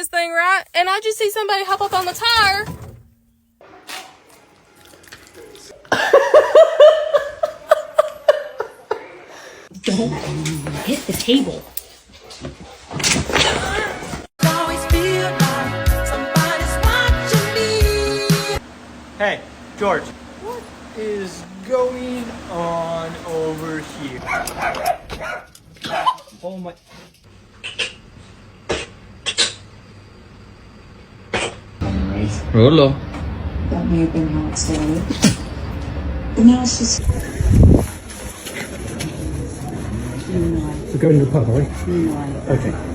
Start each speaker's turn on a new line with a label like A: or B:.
A: this thing right, and I just see somebody hop up on the tire.
B: Don't hit the table.
C: Hey, George. What is going on over here? Oh my...
D: Rollo.
E: That may have been how it started. But now it's just...
F: We're going to the pub, are we?
E: No.
F: Okay.